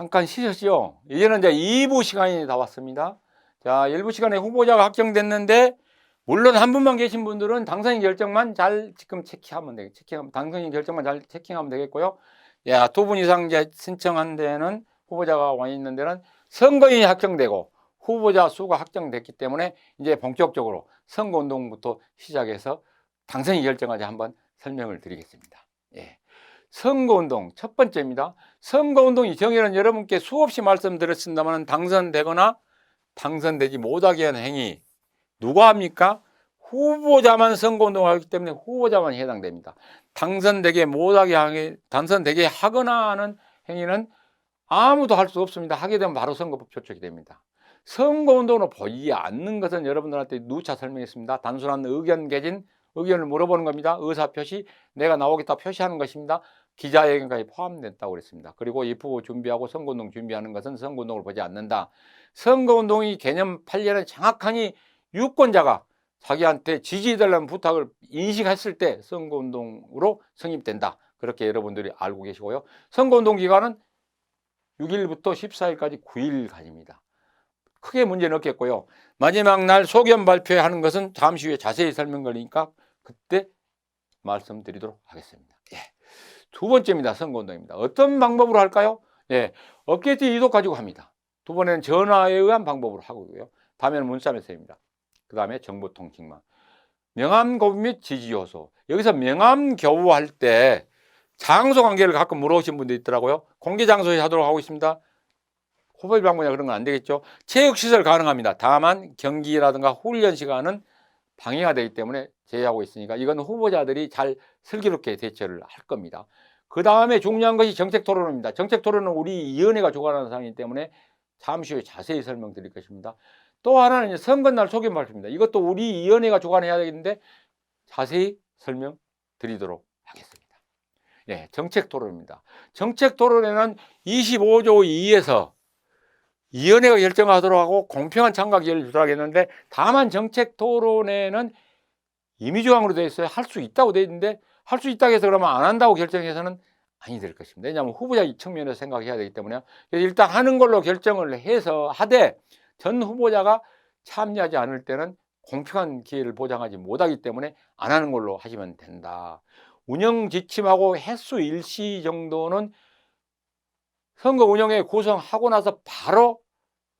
잠깐 쉬셨죠? 이제는 이제 2부 시간이 다 왔습니다. 자, 1부 시간에 후보자가 확정됐는데, 물론 한 분만 계신 분들은 당선인 결정만 잘 지금 체크하면 되겠고, 당선인 결정만 잘 체킹하면 되겠고요. 야, 2분 이상 이제 신청한 데는, 후보자가 와 있는 데는 선거인이 확정되고 후보자 수가 확정됐기 때문에 이제 본격적으로 선거운동부터 시작해서 당선인 결정까지 한번 설명을 드리겠습니다. 예. 선거운동 첫 번째입니다. 선거운동이 정의는 여러분께 수없이 말씀드렸습니다만, 당선되거나 당선되지 못하게 하는 행위, 누가 합니까? 후보자만 선거운동을 하기 때문에 후보자만 해당됩니다. 당선되게 하거나 하는 행위는 아무도 할 수 없습니다. 하게 되면 바로 선거법 조촉이 됩니다. 선거운동으로 보이지 않는 것은 여러분들한테 누차 설명했습니다. 단순한 의견 개진, 의견을 물어보는 겁니다. 의사표시, 내가 나오겠다 표시하는 것입니다. 기자회견까지 포함됐다고 그랬습니다. 그리고 입후보 준비하고 선거운동 준비하는 것은 선거운동을 보지 않는다. 선거운동이 개념 8년은 정확하니 유권자가 자기한테 지지해달라는 부탁을 인식했을 때 선거운동으로 성립된다. 그렇게 여러분들이 알고 계시고요. 선거운동 기간은 6일부터 14일까지 9일간입니다. 크게 문제는 없겠고요. 마지막 날 소견 발표하는 것은 잠시 후에 자세히 설명드리니까 그때 말씀드리도록 하겠습니다. 예. 두 번째입니다. 선거운동입니다. 어떤 방법으로 할까요? 예. 업계티 이도 가지고 합니다. 두 번에는 전화에 의한 방법으로 하고요. 다음에는 문자 메시지입니다. 그 다음에 정보통신망. 명함 및 지지요소. 여기서 명함 교부할 때 장소 관계를 가끔 물어보신 분도 있더라고요. 공개 장소에 하도록 하고 있습니다. 호별 방문이나 그런 건 안 되겠죠. 체육시설 가능합니다. 다만 경기라든가 훈련 시간은 방해가 되기 때문에 제외하고 있으니까 이건 후보자들이 잘 슬기롭게 대처를 할 겁니다. 그 다음에 중요한 것이 정책토론입니다. 정책토론은 우리 위원회가 주관하는 사항이기 때문에 잠시 후에 자세히 설명드릴 것입니다. 또 하나는 선거날 소견 발표입니다. 이것도 우리 위원회가 주관해야 되겠는데 자세히 설명드리도록 하겠습니다. 네, 정책토론입니다. 정책토론에는 25조 2에서 위원회가 결정하도록 하고 공평한 참가 기회를 주도록 했는데, 다만 정책토론에는 임의조항으로 되어 있어요. 할 수 있다고 되어 있는데, 할 수 있다고 해서 그러면 안 한다고 결정해서는 아니 될 것입니다. 왜냐하면 후보자 측면에서 생각해야 되기 때문에 일단 하는 걸로 결정을 해서 하되, 전 후보자가 참여하지 않을 때는 공평한 기회를 보장하지 못하기 때문에 안 하는 걸로 하시면 된다. 운영 지침하고 횟수 일시 정도는 선거 운영에 구성하고 나서 바로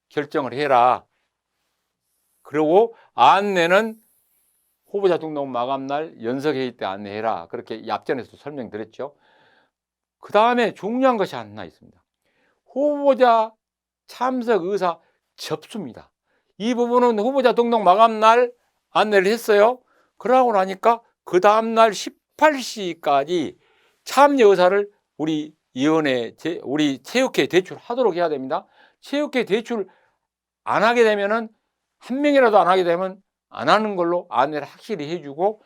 결정을 해라. 그리고 안내는 후보자 등록 마감날 연석회의 때 안내해라. 그렇게 앞전에서 설명드렸죠. 그 다음에 중요한 것이 하나 있습니다. 후보자 참석 의사 접수입니다. 이 부분은 후보자 등록 마감날 안내를 했어요. 그러고 나니까 그 다음날 18시까지 참여 의사를 우리 위원회, 우리 체육회 제출하도록 해야 됩니다. 체육회 제출 안 하게 되면은, 한 명이라도 안 하게 되면 안 하는 걸로 안내를 확실히 해주고,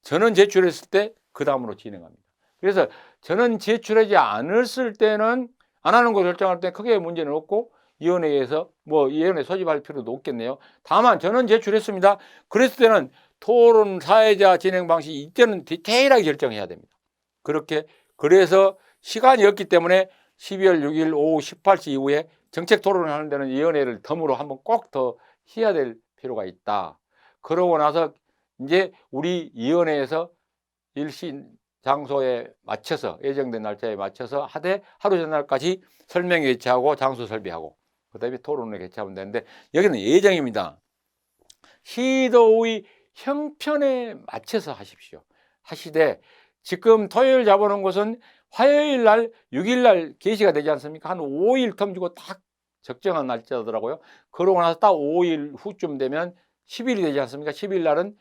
전원 제출했을 때 그 다음으로 진행합니다. 그래서 전원 제출하지 않았을 때는 안 하는 거 결정할 때 크게 문제는 없고, 위원회에서 위원회 소집할 필요도 없겠네요. 다만 전원 제출했습니다. 그랬을 때는 토론 사회자 진행 방식, 이때는 디테일하게 결정해야 됩니다. 그래서 시간이 없기 때문에 12월 6일 오후 18시 이후에 정책 토론을 하는 데는 위원회를 덤으로 한번 꼭 더 해야 될 필요가 있다. 그러고 나서 이제 우리 위원회에서 일시 장소에 맞춰서, 예정된 날짜에 맞춰서 하되 하루 전날까지 설명 개최하고 장소 설비하고 그 다음에 토론을 개최하면 되는데, 여기는 예정입니다. 시도의 형편에 맞춰서 하십시오. 하시되, 지금 토요일 잡아놓은 것은 화요일 날 6일 날 개시가 되지 않습니까? 한 5일 텀 주고 딱 적정한 날짜더라고요. 그러고 나서 딱 5일 후쯤 되면 10일이 되지 않습니까? 10일 날은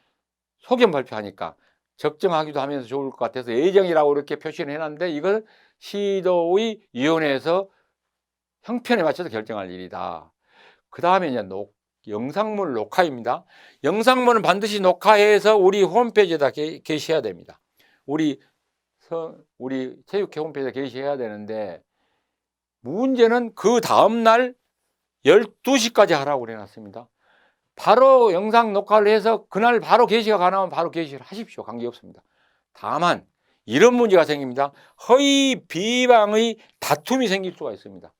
소견 발표하니까 적정하기도 하면서 좋을 것 같아서 예정이라고 이렇게 표시를 해놨는데, 이건 시도의 위원회에서 형편에 맞춰서 결정할 일이다. 그 다음에 이제 영상물 녹화입니다. 영상물은 반드시 녹화해서 우리 홈페이지에다 게시해야 됩니다. 우리 체육회 홈페이지에 게시해야 되는데, 문제는 그 다음날 12시까지 하라고 해놨습니다. 바로 영상 녹화를 해서 그날 바로 게시가 가능하면 바로 게시를 하십시오. 관계없습니다. 다만 이런 문제가 생깁니다. 허위 비방의 다툼이 생길 수가 있습니다.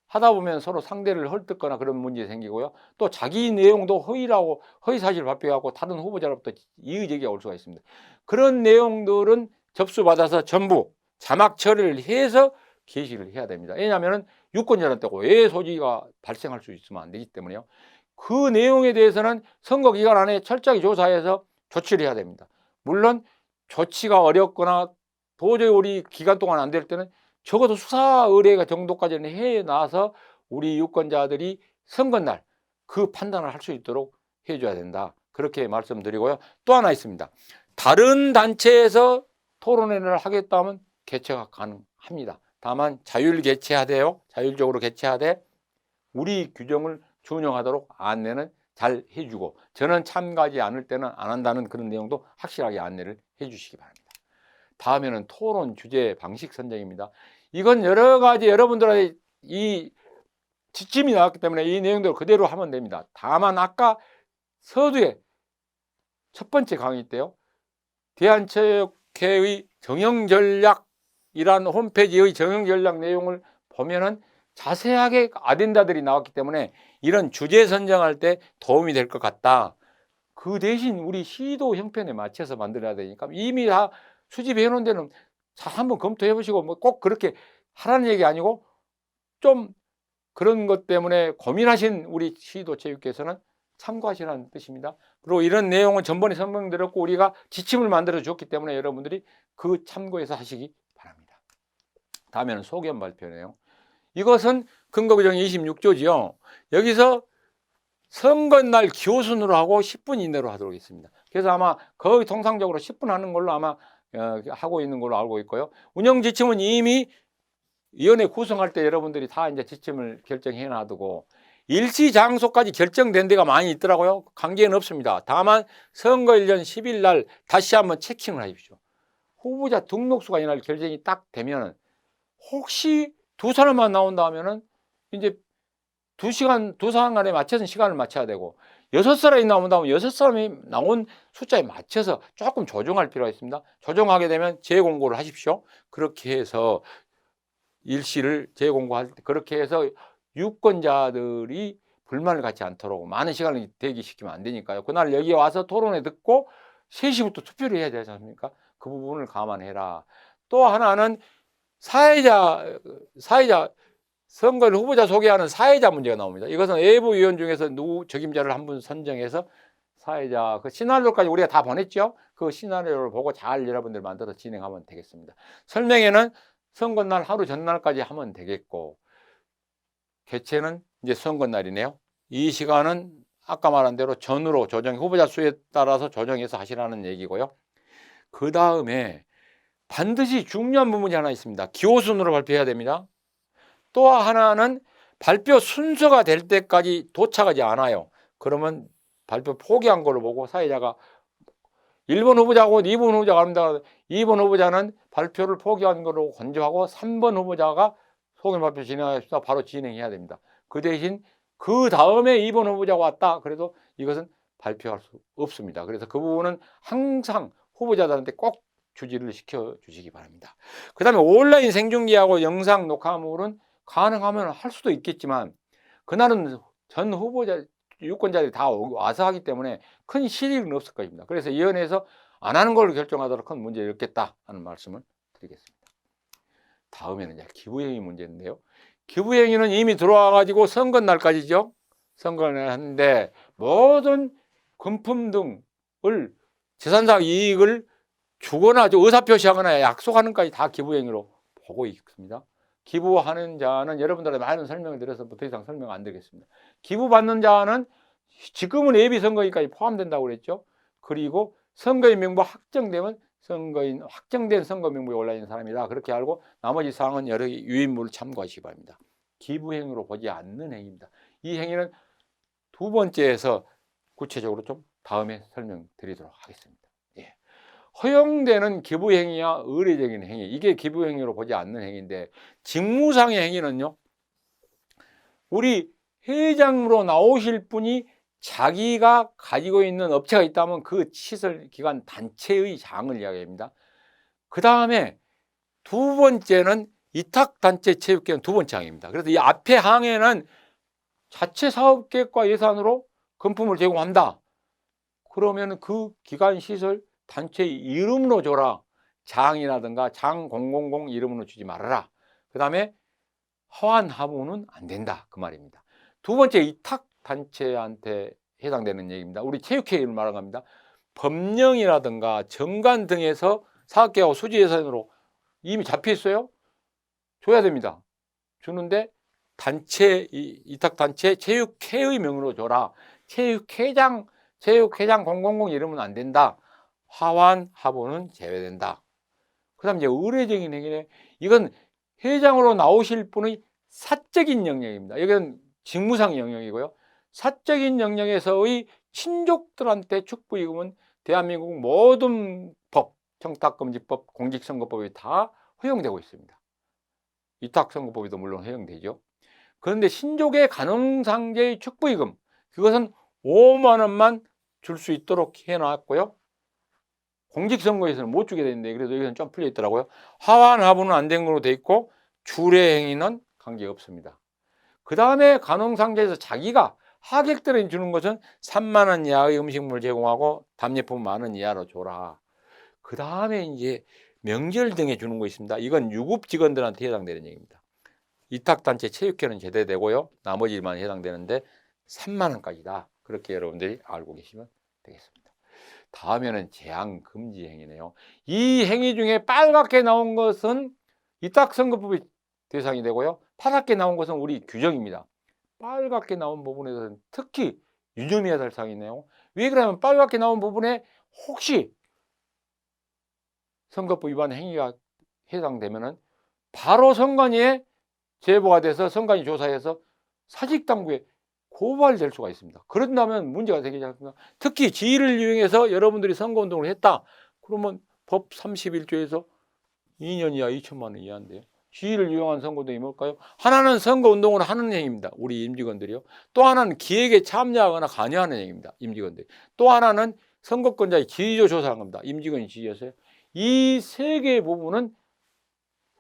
하다 보면 서로 상대를 헐뜯거나 그런 문제 생기고요. 또 자기 내용도 허위라고 허위 사실을 발표하고 다른 후보자로부터 이의제기가 올 수가 있습니다. 그런 내용들은 접수받아서 전부 자막 처리를 해서 게시를 해야 됩니다. 왜냐하면 유권자한테 오해 소지가 발생할 수 있으면 안 되기 때문에요. 그 내용에 대해서는 선거 기간 안에 철저히 조사해서 조치를 해야 됩니다. 물론 조치가 어렵거나 도저히 우리 기간 동안 안 될 때는 적어도 수사 의뢰가 정도까지는 해놔서 우리 유권자들이 선거날 그 판단을 할 수 있도록 해줘야 된다. 그렇게 말씀드리고요. 또 하나 있습니다. 다른 단체에서 토론회를 하겠다면 개최가 가능합니다. 다만 자율 개최하되요. 자율적으로 개최하되 우리 규정을 준용하도록 안내는 잘 해주고 저는 참가하지 않을 때는 안 한다는 그런 내용도 확실하게 안내를 해주시기 바랍니다. 다음에는 토론 주제 방식 선정입니다. 이건 여러 가지 여러분들의 이 지침이 나왔기 때문에 이 내용대로 그대로 하면 됩니다. 다만 아까 서두에 첫 번째 강의 때요. 대한체육회의 정형전략이란 홈페이지의 정형전략 내용을 보면은 자세하게 아젠다들이 나왔기 때문에 이런 주제 선정할 때 도움이 될 것 같다. 그 대신 우리 시도 형편에 맞춰서 만들어야 되니까 이미 다 수집해 놓은 데는 잘 한번 검토해 보시고 뭐 꼭 그렇게 하라는 얘기 아니고 좀 그런 것 때문에 고민하신 우리 시도체육회에서는 참고하시라는 뜻입니다. 그리고 이런 내용은 전번에 설명드렸고 우리가 지침을 만들어 줬기 때문에 여러분들이 그 참고해서 하시기 바랍니다. 다음에는 소견 발표네요. 이것은 근거규정 26조지요. 여기서 선거날 기호순으로 하고 10분 이내로 하도록 했습니다. 그래서 아마 거의 통상적으로 10분 하는 걸로 아마 하고 있는 걸로 알고 있고요. 운영 지침은 이미 위원회 구성할 때 여러분들이 다 이제 지침을 결정해 놔두고 일시 장소까지 결정된 데가 많이 있더라고요. 관계는 없습니다. 다만 선거일 전 10일 날 다시 한번 체킹을 하십시오. 후보자 등록수가 이날 결정이 딱 되면 혹시 두 사람만 나온다 하면은 이제 두 사람간에 맞춰서 시간을 맞춰야 되고 6사람이 나온다면 6사람이 나온 숫자에 맞춰서 조금 조정할 필요가 있습니다. 조정하게 되면 재공고를 하십시오. 그렇게 해서 일시를 재공고할 때 그렇게 해서 유권자들이 불만을 갖지 않도록 많은 시간을 대기시키면 안 되니까요. 그날 여기 와서 토론회 듣고 3시부터 투표를 해야 되지 않습니까? 그 부분을 감안해라. 또 하나는 사회자 선거인 후보자 소개하는 사회자 문제가 나옵니다. 이것은 외부 위원 중에서 누구 적임자를 한 분 선정해서 사회자 그 시나리오까지 우리가 다 보냈죠. 그 시나리오를 보고 잘 여러분들 만들어서 진행하면 되겠습니다. 설명회는 선거날 하루 전날까지 하면 되겠고 개최는 이제 선거날이네요. 이 시간은 아까 말한 대로 전으로 조정, 후보자 수에 따라서 조정해서 하시라는 얘기고요. 그 다음에 반드시 중요한 부분이 하나 있습니다. 기호순으로 발표해야 됩니다. 또 하나는 발표 순서가 될 때까지 도착하지 않아요. 그러면 발표 포기한 걸로 보고 사회자가 1번 후보자하고 2번 후보자가 합니다. 2번 후보자는 발표를 포기한 걸로 권고하고 3번 후보자가 소견 발표 진행하십시오. 바로 진행해야 됩니다. 그 대신 그 다음에 2번 후보자가 왔다. 그래도 이것은 발표할 수 없습니다. 그래서 그 부분은 항상 후보자들한테 꼭 주지를 시켜주시기 바랍니다. 그 다음에 온라인 생중계하고 영상 녹화물은 가능하면 할 수도 있겠지만 그날은 전 후보자 유권자들이 다 와서 하기 때문에 큰 실익은 없을 것입니다. 그래서 위원회에서 안 하는 걸로 결정하도록 큰 문제가 없겠다 하는 말씀을 드리겠습니다. 다음에는 이제 기부행위 문제인데요. 기부행위는 이미 들어와 가지고 선거날까지죠. 선거를 하는데 모든 금품 등을 재산상 이익을 주거나 의사표시하거나 약속하는 까지 다 기부행위로 보고 있습니다. 기부하는 자는 여러분들한테 많은 설명을 드려서 더 이상 설명 안 드리겠습니다. 기부받는 자는 지금은 예비선거인까지 포함된다고 그랬죠. 그리고 선거인 명부 확정되면 확정된 선거 명부에 올라 있는 사람이다. 그렇게 알고 나머지 사항은 여러 유인물을 참고하시기 바랍니다. 기부행위로 보지 않는 행위입니다. 이 행위는 두 번째에서 구체적으로 좀 다음에 설명드리도록 하겠습니다. 예. 허용되는 기부행위와 의례적인 행위, 이게 기부행위로 보지 않는 행위인데 직무상의 행위는요. 우리 회장으로 나오실 분이 자기가 가지고 있는 업체가 있다면 그 시설 기관 단체의 장을 이야기합니다. 그 다음에 두 번째는 위탁단체 체육계획은 두 번째 항입니다. 그래서 이 앞에 항에는 자체 사업계획과 예산으로 금품을 제공한다. 그러면 그 기관 시설 단체 이름으로 줘라. 장이라든가 장 000 이름으로 주지 말아라. 그 다음에 하완 하부는 안 된다. 그 말입니다. 두 번째 위탁단체한테 해당되는 얘기입니다. 우리 체육회의를 말한 겁니다. 법령이라든가 정관 등에서 사업계획하고 수지 예산으로 이미 잡혀 있어요. 줘야 됩니다. 주는데 단체, 위탁단체 체육회의 명으로 줘라. 체육회장 000 이러면 안 된다. 하완, 하부는 제외된다. 그 다음 이제 의례적인 행위네. 이건 회장으로 나오실 분의 사적인 영역입니다. 여기는 직무상 영역이고요. 사적인 영역에서의 친족들한테 축부이금은 대한민국 모든 법, 청탁금지법, 공직선거법이 다 허용되고 있습니다. 위탁선거법에도 물론 허용되죠. 그런데 신족의 가능상제의 축부이금, 그것은 5만 원만 줄 수 있도록 해놨고요. 공직선거에서는 못 주게 되는데 그래도 여기서는 좀 풀려 있더라고요. 하완 하부는 안 된 걸로 돼 있고 주례행위는 관계없습니다. 그 다음에 가능상제에서 자기가 하객들에 주는 것은 3만 원 이하의 음식물을 제공하고 답례품 1만 원 이하로 줘라. 그 다음에 이제 명절 등에 주는 거 있습니다. 이건 유급 직원들한테 해당되는 얘기입니다. 위탁단체 체육회는 제대되고요. 나머지만 해당되는데 3만 원까지다. 그렇게 여러분들이 알고 계시면 되겠습니다. 다음에는 재앙금지 행위네요. 이 행위 중에 빨갛게 나온 것은 위탁선거법이 대상이 되고요. 파랗게 나온 것은 우리 규정입니다. 빨갛게 나온 부분에서는 특히 유념해야 될 사항이네요. 왜 그러냐면 빨갛게 나온 부분에 혹시 선거법 위반 행위가 해당되면은 바로 선관위에 제보가 돼서 선관위 조사해서 사직당국에 고발될 수가 있습니다. 그런다면 문제가 되지 않습니까? 특히 지위를 이용해서 여러분들이 선거운동을 했다. 그러면 법 31조에서 2년 이하 2천만 원 이하인데요. 지위를 이용한 선거운동이 뭘까요? 하나는 선거운동을 하는 행위입니다. 우리 임직원들이요. 또 하나는 기획에 참여하거나 관여하는 행위입니다. 임직원들이. 또 하나는 선거권자의 지위조 조사한 겁니다. 임직원이 지위였어요. 이 세 개의 부분은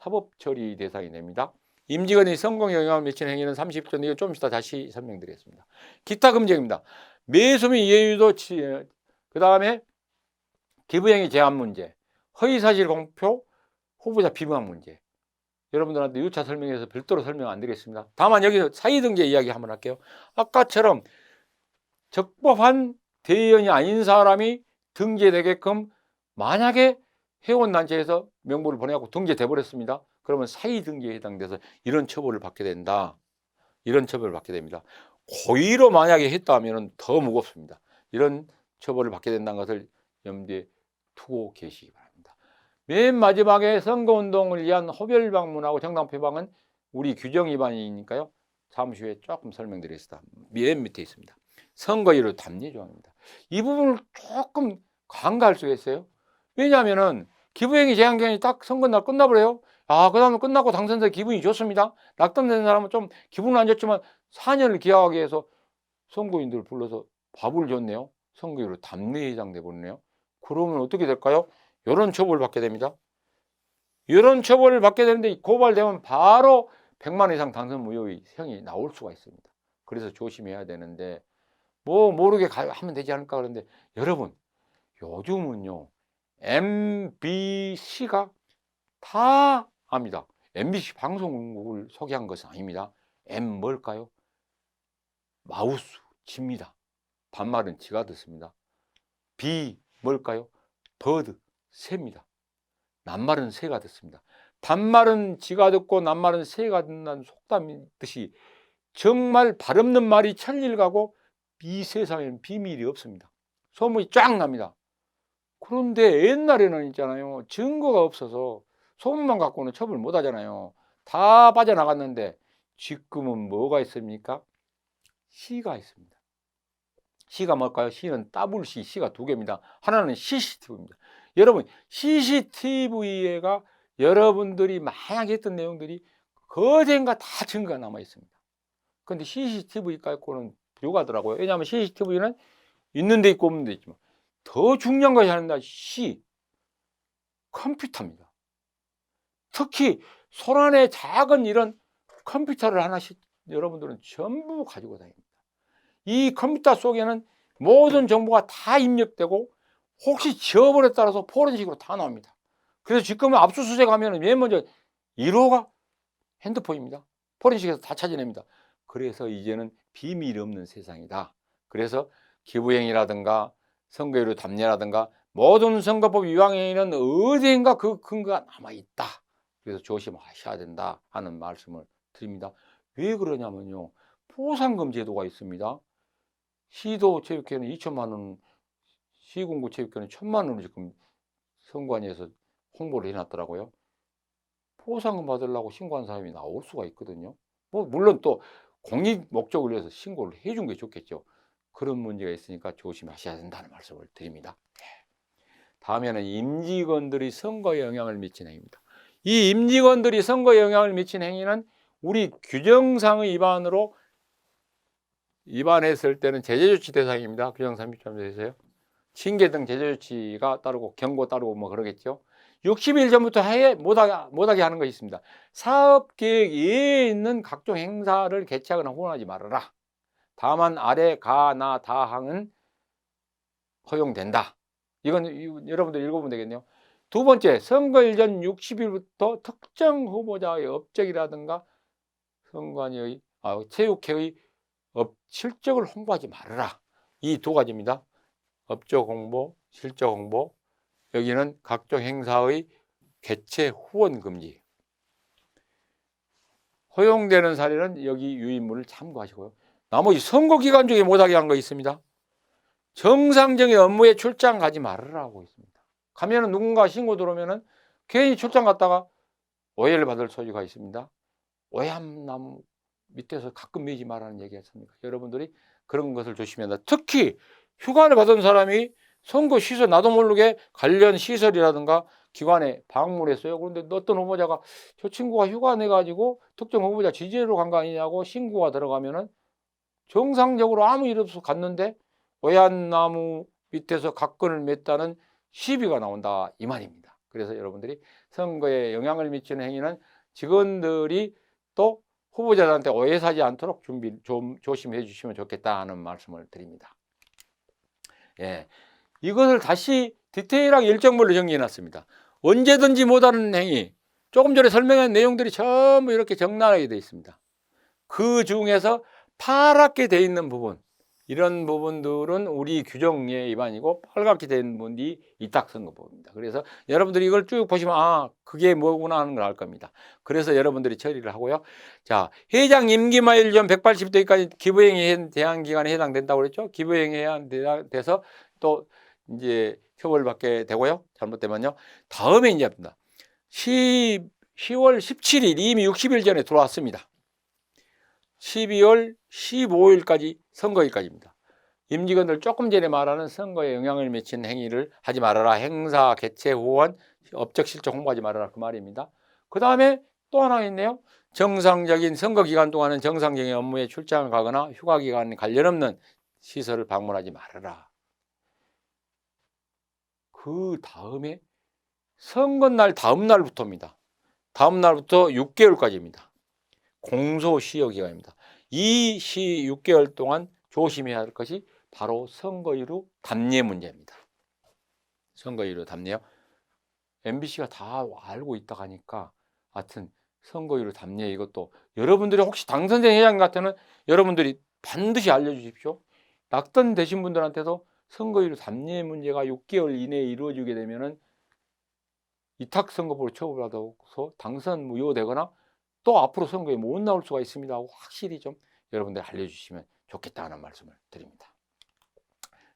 사법 처리 대상이 됩니다. 임직원이 선거에 영향을 미치는 행위는 30조, 이거 좀 이따 다시 설명드리겠습니다. 기타 금지입니다. 매수 및 예유도, 그 다음에 기부행위 제한 문제, 허위사실 공표, 후보자 비방 문제. 여러분들한테 2차 설명해서 별도로 설명 안 드리겠습니다. 다만 여기서 사이등재 이야기 한번 할게요. 아까처럼 적법한 대의원이 아닌 사람이 등재되게끔 만약에 회원단체에서 명부를 보내고 등재돼 버렸습니다. 그러면 사의등재에 해당돼서 이런 처벌을 받게 된다. 이런 처벌을 받게 됩니다. 고의로 만약에 했다면 더 무겁습니다. 이런 처벌을 받게 된다는 것을 염두에 두고 계시기 바랍니다. 맨 마지막에 선거운동을 위한 호별 방문하고 정당 표방은 우리 규정 위반이니까요. 잠시 후에 조금 설명드리겠습니다. 맨 밑에 있습니다. 선거일로 답례 조항입니다. 이 부분을 조금 간과할 수가 있어요. 왜냐하면은 기부행위 제한 기간이 딱 선거날 끝나버려요. 아, 그 다음에 끝나고 당선자 기분이 좋습니다. 낙선된 사람은 좀 기분은 안 좋지만 4년을 기하기 위해서 선거인들 불러서 밥을 줬네요. 선거일로 답례 해당돼 버리네요. 그러면 어떻게 될까요? 이런 처벌을 받게 됩니다. 이런 처벌을 받게 되는데 고발되면 바로 100만 원 이상 당선 무효의 형이 나올 수가 있습니다. 그래서 조심해야 되는데 뭐 모르게 하면 되지 않을까 그러는데 여러분 요즘은요 MBC가 다 압니다. MBC 방송국을 소개한 것은 아닙니다. M 뭘까요? 마우스, 쥐입니다. 반말은 쥐가 듣습니다. B 뭘까요? 버드, 새입니다. 낱말은 새가 듣습니다. 반말은 쥐가 듣고 낱말은 새가 듣는다는 속담이듯이 정말 발없는 말이 천리를 가고 이 세상에는 비밀이 없습니다. 소문이 쫙 납니다. 그런데 옛날에는 있잖아요. 증거가 없어서 소문만 갖고는 처벌 못 하잖아요. 다 빠져나갔는데 지금은 뭐가 있습니까? 시가 있습니다. 시가 뭘까요? 시는 WC, 시가 두 개입니다. 하나는 CCTV입니다. 여러분, CCTV가 여러분들이 만약에 했던 내용들이 거젠가 다 증거가 남아 있습니다. 그런데 CCTV 갖고는 부족하더라고요. 왜냐하면 CCTV는 있는 데 있고 없는 데 있지만 더 중요한 것이 하나 시. 컴퓨터입니다. 특히 손안에 작은 이런 컴퓨터를 하나씩 여러분들은 전부 가지고 다닙니다. 이 컴퓨터 속에는 모든 정보가 다 입력되고 혹시 지워버렸다 따라서 포렌식으로 다 나옵니다. 그래서 지금은 압수수색 하면 맨 먼저 1호가 핸드폰입니다. 포렌식에서 다 찾아냅니다. 그래서 이제는 비밀이 없는 세상이다. 그래서 기부행위라든가 선거유료 담례라든가 모든 선거법 위반행위는 어디인가 그 근거가 남아있다. 그래서 조심하셔야 된다 하는 말씀을 드립니다. 왜 그러냐면요, 포상금 제도가 있습니다. 시도 체육회는 2천만 원, 시군구 체육회는 1,000만 원을 지금 선관위에서 홍보를 해놨더라고요. 포상금 받으려고 신고한 사람이 나올 수가 있거든요. 뭐 물론 또 공익 목적을 위해서 신고를 해준 게 좋겠죠. 그런 문제가 있으니까 조심하셔야 된다는 말씀을 드립니다. 다음에는 임직원들이 선거에 영향을 미치는 행위입니다. 이 임직원들이 선거에 영향을 미치는 행위는 우리 규정상의 위반했을 때는 제재조치 대상입니다. 규정 30조에서요. 징계 등 제재조치가 따르고 경고 따르고 뭐 그러겠죠. 60일 전부터 못하게 하는 것이 있습니다. 사업계획 이외에 있는 각종 행사를 개최하거나 후원하지 말아라. 다만 아래 가나 다항은 허용된다. 이건 여러분들 읽어보면 되겠네요. 두 번째, 선거일 전 60일부터 특정 후보자의 업적이라든가 선관위의 체육회의 실적을 홍보하지 말아라. 이 두 가지입니다. 업적 홍보, 실적 홍보, 여기는 각종 행사의 개최 후원 금지. 허용되는 사례는 여기 유인물을 참고하시고요. 나머지 선거 기간 중에 못하게 한 거 있습니다. 정상적인 업무에 출장 가지 말으라고 있습니다. 가면은 누군가 신고 들어오면은 괜히 출장 갔다가 오해를 받을 소지가 있습니다. 오해함나무 밑에서 가끔 매지 말라는 얘기 했습니까? 여러분들이 그런 것을 조심해야 한다. 특히 휴가를 받은 사람이 선거 시설 나도 모르게 관련 시설이라든가 기관에 방문했어요. 그런데 어떤 후보자가 저 친구가 휴가 내가지고 특정 후보자 지지로 간 거 아니냐고 신고가 들어가면은 정상적으로 아무 일 없어 갔는데 오얏나무 밑에서 각건을 맸다는 시비가 나온다 이 말입니다. 그래서 여러분들이 선거에 영향을 미치는 행위는 직원들이 또 후보자들한테 오해 사지 않도록 준비 좀 조심해 주시면 좋겠다 하는 말씀을 드립니다. 예, 이것을 다시 디테일하게 일정별로 정리해 놨습니다. 언제든지 못하는 행위, 조금 전에 설명한 내용들이 전부 이렇게 적나라하게 되어 있습니다. 그 중에서 파랗게 되어 있는 부분, 이런 부분들은 우리 규정에 위반이고 빨갛게 된 부분이 위탁선거법입니다. 그래서 여러분들이 이걸 쭉 보시면 그게 뭐구나 하는 걸 알 겁니다. 그래서 여러분들이 처리를 하고요. 자, 회장 임기 만일 전 180대까지 기부행위에 대한 기간에 해당된다고 그랬죠. 기부행위에 돼서 또 이제 처벌받게 되고요. 잘못되면요. 다음에 이제 10월 17일 이미 60일 전에 들어왔습니다. 12월 15일까지 선거일까지입니다. 임직원들 조금 전에 말하는 선거에 영향을 미치는 행위를 하지 말아라. 행사, 개최, 후원, 업적, 실적 홍보하지 말아라. 그 말입니다. 그 다음에 또 하나 있네요. 정상적인 선거 기간 동안은 정상적인 업무에 출장을 가거나 휴가 기간에 관련 없는 시설을 방문하지 말아라. 그 다음에 선거날 다음 날부터입니다. 다음 날부터 6개월까지입니다. 공소시효 기간입니다. 이 6개월 동안 조심해야 할 것이 바로 선거유료 담례 문제입니다. 선거유료 담례요. MBC가 다 알고 있다 하니까 하여튼 선거유료 담례 이것도 여러분들이 혹시 당선된 회장 같으면 여러분들이 반드시 알려주십시오. 낙선 되신 분들한테도 선거유료 담례 문제가 6개월 이내에 이루어지게 되면은 위탁선거법으로 처벌받아서 당선 무효되거나 또 앞으로 선거에 못 나올 수가 있습니다 하고 확실히 좀 여러분들 알려주시면 좋겠다는 말씀을 드립니다.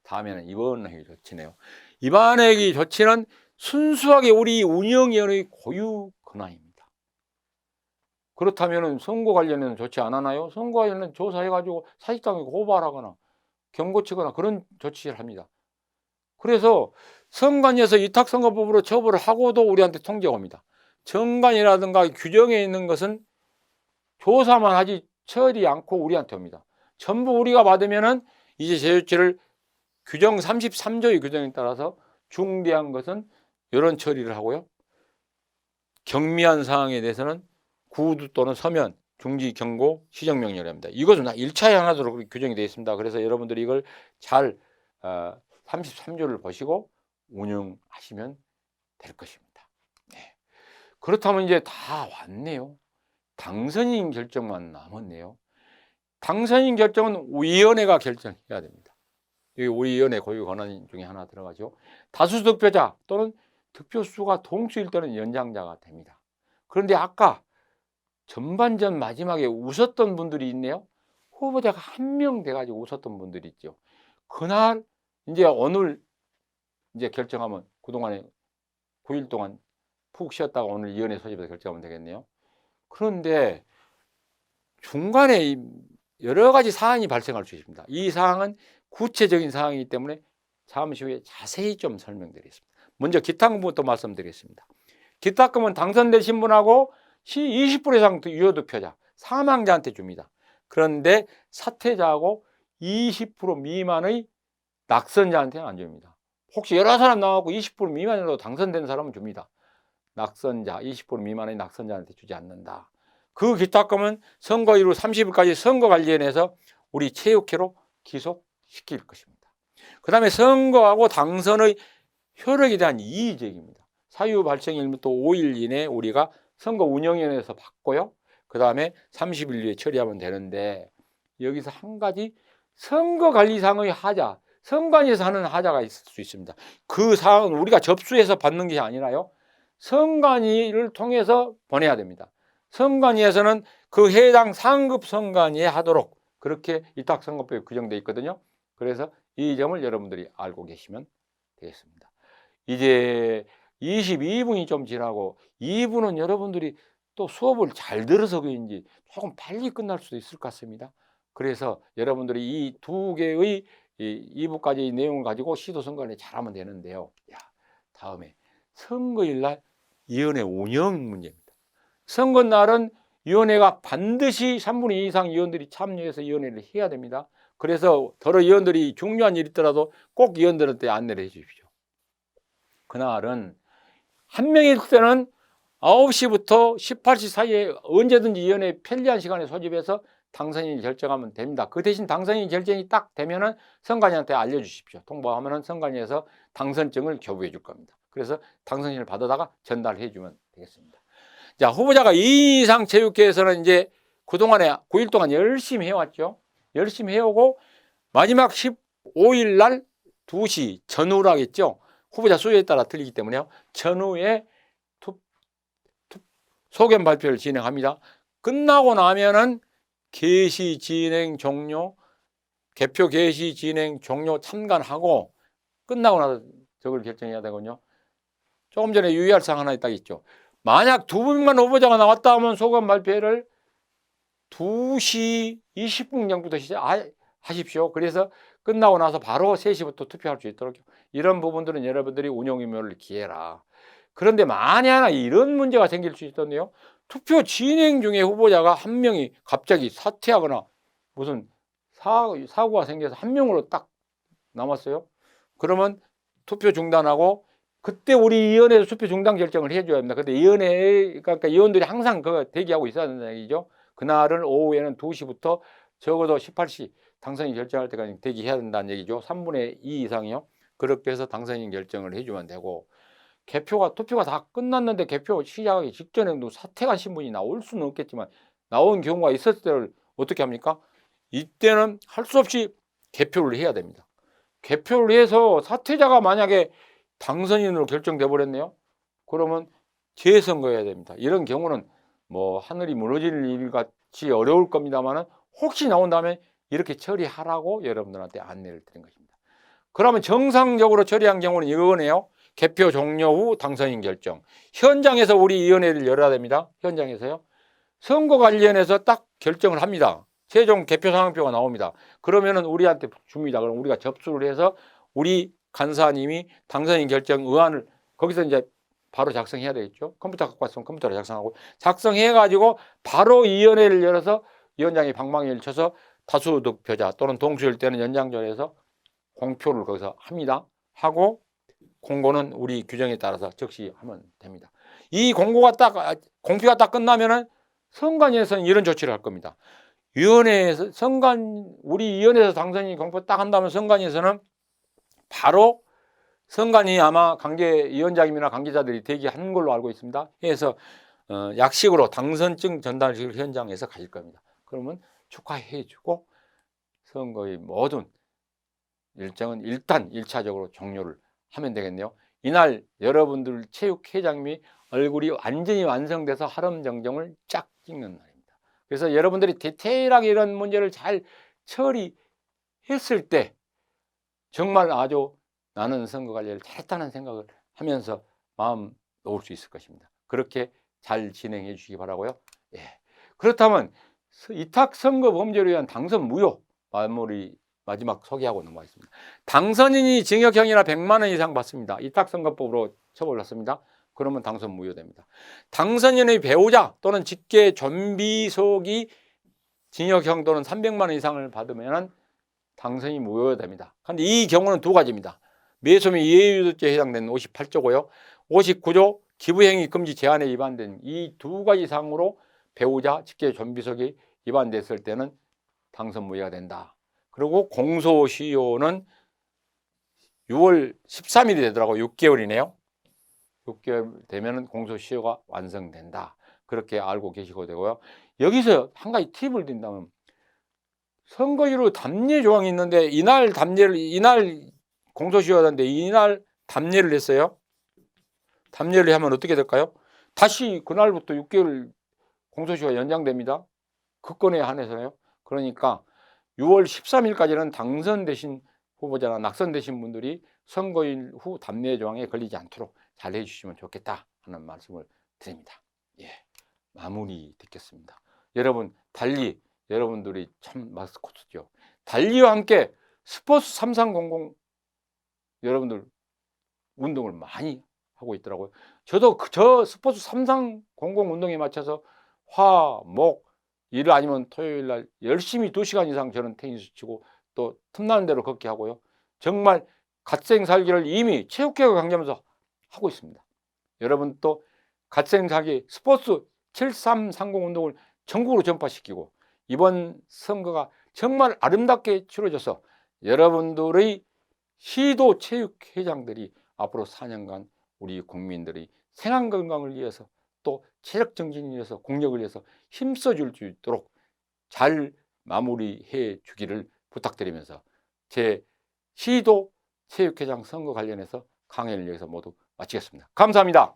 다음에는 이번행위 조치네요. 이번행위 조치는 순수하게 우리 운영위원회의 고유 권한입니다. 그렇다면 선거 관련해서는 조치 안 하나요? 선거 관련해서 조사해가지고 사직당에 고발하거나 경고치거나 그런 조치를 합니다. 그래서 선관위에서 위탁선거법으로 처벌을 하고도 우리한테 통지가 옵니다. 정관이라든가 규정에 있는 것은 조사만 하지 처리 않고 우리한테 옵니다. 전부 우리가 받으면은 이제 제조치를 규정 33조의 규정에 따라서 중대한 것은 이런 처리를 하고요. 경미한 사항에 대해서는 구두 또는 서면, 중지, 경고, 시정 명령을 합니다. 이것은 1차에 하나도록 규정이 되어 있습니다. 그래서 여러분들이 이걸 잘 33조를 보시고 운영하시면 될 것입니다. 네. 그렇다면 이제 다 왔네요. 당선인 결정만 남았네요. 당선인 결정은 위원회가 결정해야 됩니다. 여기 위원회 고유 권한 중에 하나 들어가죠. 다수 득표자 또는 득표수가 동수일 때는 연장자가 됩니다. 그런데 아까 전반전 마지막에 웃었던 분들이 있네요. 후보자가 한 명 돼가지고 웃었던 분들이 있죠. 그날 이제 오늘 이제 결정하면 그동안에 9일 동안 푹 쉬었다가 오늘 위원회 소집해서 결정하면 되겠네요. 그런데 중간에 여러 가지 사안이 발생할 수 있습니다. 이 사항은 구체적인 사항이기 때문에 잠시 후에 자세히 좀 설명드리겠습니다. 먼저 기탁금부터 말씀드리겠습니다. 기탁금은 당선되신 분하고 20% 이상 유효득표자, 사망자한테 줍니다. 그런데 사퇴자하고 20% 미만의 낙선자한테는 안 줍니다. 혹시 여러 사람 나와고 20% 미만으로 당선된 사람은 줍니다. 낙선자, 20% 미만의 낙선자한테 주지 않는다. 그 기탁금은 선거 이후 30일까지 선거관리위원회에서 우리 체육회로 기속시킬 것입니다. 그 다음에 선거하고 당선의 효력에 대한 이의제기입니다. 사유 발생일부터 5일 이내에 우리가 선거운영위원회에서 받고요. 그 다음에 30일 뒤에 처리하면 되는데 여기서 한 가지 선거관리상의 하자, 선관위에서 하는 하자가 있을 수 있습니다. 그 사항은 우리가 접수해서 받는 게 아니라요. 선관위를 통해서 보내야 됩니다. 선관위에서는 그 해당 상급 선관위에 하도록 그렇게 위탁선거법에 규정되어 있거든요. 그래서 이 점을 여러분들이 알고 계시면 되겠습니다. 이제 22분이 좀 지나고 2분은 여러분들이 또 수업을 잘 들어서 그런지 조금 빨리 끝날 수도 있을 것 같습니다. 그래서 여러분들이 이 두 개의 2부까지의 내용을 가지고 시도선거에 잘하면 되는데요. 다음에 선거일날 위원회 운영 문제입니다. 선거날은 위원회가 반드시 3분의 2 이상 위원들이 참여해서 위원회를 해야 됩니다. 그래서 더러 위원들이 중요한 일이 있더라도 꼭 위원들한테 안내를 해 주십시오. 그날은 한 명일 때는 9시부터 18시 사이에 언제든지 위원회 편리한 시간에 소집해서 당선인이 결정하면 됩니다. 그 대신 당선인 결정이 딱 되면은 선관위한테 알려주십시오. 통보하면은 선관위에서 당선증을 교부해 줄 겁니다. 그래서 당선인을 받아다가 전달해 주면 되겠습니다. 자, 후보자가 2인 이상 체육회에서는 이제 그동안에 9일 동안 열심히 해왔죠. 열심히 해오고 마지막 15일 날 2시 전후라겠죠. 후보자 수에 따라 틀리기 때문에요. 전후에 소견 발표를 진행합니다. 끝나고 나면은 개시 진행 종료, 개표 개시 진행 종료 참관하고 끝나고 나서 저걸 결정해야 되거든요. 조금 전에 유의할 사항 하나 딱 있죠. 만약 두 분만 후보자가 나왔다 하면 소감 발표를 2시 20분 정도부터 시작하십시오. 그래서 끝나고 나서 바로 3시부터 투표할 수 있도록 이런 부분들은 여러분들이 운영위원회를 기해라. 그런데 만약 이런 문제가 생길 수 있던데요. 투표 진행 중에 후보자가 한 명이 갑자기 사퇴하거나 무슨 사고가 생겨서 한 명으로 딱 남았어요. 그러면 투표 중단하고 그때 우리 위원회에서 투표 중단 결정을 해줘야 합니다. 근데 그러니까 위원들이 항상 그거 대기하고 있어야 된다는 얘기죠. 그날은 오후에는 2시부터 적어도 18시 당선인 결정할 때까지 대기해야 된다는 얘기죠. 3분의 2 이상이요. 그렇게 해서 당선인 결정을 해주면 되고 투표가 다 끝났는데 개표 시작하기 직전에도 사퇴한 신분이 나올 수는 없겠지만 나온 경우가 있었을 때를 어떻게 합니까? 이때는 할 수 없이 개표를 해야 됩니다. 개표를 해서 사퇴자가 만약에 당선인으로 결정돼 버렸네요. 그러면 재선거해야 됩니다. 이런 경우는 뭐 하늘이 무너질 일 같이 어려울 겁니다만은 혹시 나온다면 이렇게 처리하라고 여러분들한테 안내를 드린 것입니다. 그러면 정상적으로 처리한 경우는 이거네요. 개표 종료 후 당선인 결정. 현장에서 우리 위원회를 열어야 됩니다. 현장에서요. 선거관리위원회에서 딱 결정을 합니다. 최종 개표 상황표가 나옵니다. 그러면은 우리한테 줍니다. 그럼 우리가 접수를 해서 우리 간사님이 당선인 결정 의안을 거기서 이제 바로 작성해야 되겠죠. 컴퓨터 갖고 왔으면 컴퓨터로 작성하고 작성해가지고 바로 위원회를 열어서 위원장이 방망이를 쳐서 다수 득표자 또는 동수일 때는 연장전에서 공표를 거기서 합니다. 하고 공고는 우리 규정에 따라서 적시하면 됩니다. 이 공고가 공표가 딱 끝나면은 선관위에서는 이런 조치를 할 겁니다. 위원회에서 우리 위원회에서 당선인이 공표 딱 한다면 선관위에서는 바로 선관위 아마 위원장님이나 관계자들이 대기하는 걸로 알고 있습니다. 그래서 약식으로 당선증 전달식 현장에서 가실 겁니다. 그러면 축하해주고 선거의 모든 일정은 일단 1차적으로 종료를 하면 되겠네요. 이날 여러분들 체육회장님이 얼굴이 완전히 완성돼서 하름정정을 쫙 찍는 날입니다. 그래서 여러분들이 디테일하게 이런 문제를 잘 처리했을 때 정말 아주 나는 선거 관리를 잘했다는 생각을 하면서 마음 놓을 수 있을 것입니다. 그렇게 잘 진행해 주시기 바라고요. 예. 그렇다면 이탁 선거 범죄로 위한 당선 무효 마지막 소개하고 넘어가겠습니다. 당선인이 징역형이나 100만 원 이상 받습니다. 이탁선거법으로 처벌을 했습니다. 그러면 당선 무효됩니다. 당선인의 배우자 또는 직계 존비속이 징역형 또는 300만 원 이상을 받으면 당선이 무효됩니다. 그런데 이 경우는 두 가지입니다. 매소미 이해유도죄에 해당되는 58조고요. 59조 기부행위 금지 제한에 위반된 이 두 가지 사항으로 배우자, 직계 존비속이 위반됐을 때는 당선 무효가 된다. 그리고 공소시효는 6월 13일이 되더라고요. 6개월이네요. 6개월 되면 공소시효가 완성된다. 그렇게 알고 계시고 되고요. 여기서 한 가지 팁을 드린다면 선거일로 담례 조항이 있는데 이날 공소시효가 되는데 이날 담례를 했어요. 담례를 하면 어떻게 될까요? 다시 그날부터 6개월 공소시효가 연장됩니다. 그 건에 한해서요. 그러니까 6월 13일까지는 당선되신 후보자나 낙선되신 분들이 선거일 후 담례 조항에 걸리지 않도록 잘 해주시면 좋겠다 하는 말씀을 드립니다. 예, 마무리 듣겠습니다. 여러분 달리 여러분들이 참 마스코트죠. 달리와 함께 스포츠 3300 여러분들 운동을 많이 하고 있더라고요. 저도 저 스포츠 3300 운동에 맞춰서 화, 목, 일 아니면 토요일 날 열심히 2시간 이상 저는 테니스 치고 또 틈나는 대로 걷기 하고요. 정말 갓생 살기를 이미 체육계가 강조하면서 하고 있습니다. 여러분 또 갓생 살기 스포츠 7330 운동을 전국으로 전파시키고 이번 선거가 정말 아름답게 치러져서 여러분들의 시도 체육회장들이 앞으로 4년간 우리 국민들의 생활 건강을 위해서 또 체력 정진을 위해서 공력을 위해서 힘써줄 수 있도록 잘 마무리해 주기를 부탁드리면서 제 시도 체육회장 선거 관련해서 강연을 여기서 모두 마치겠습니다. 감사합니다.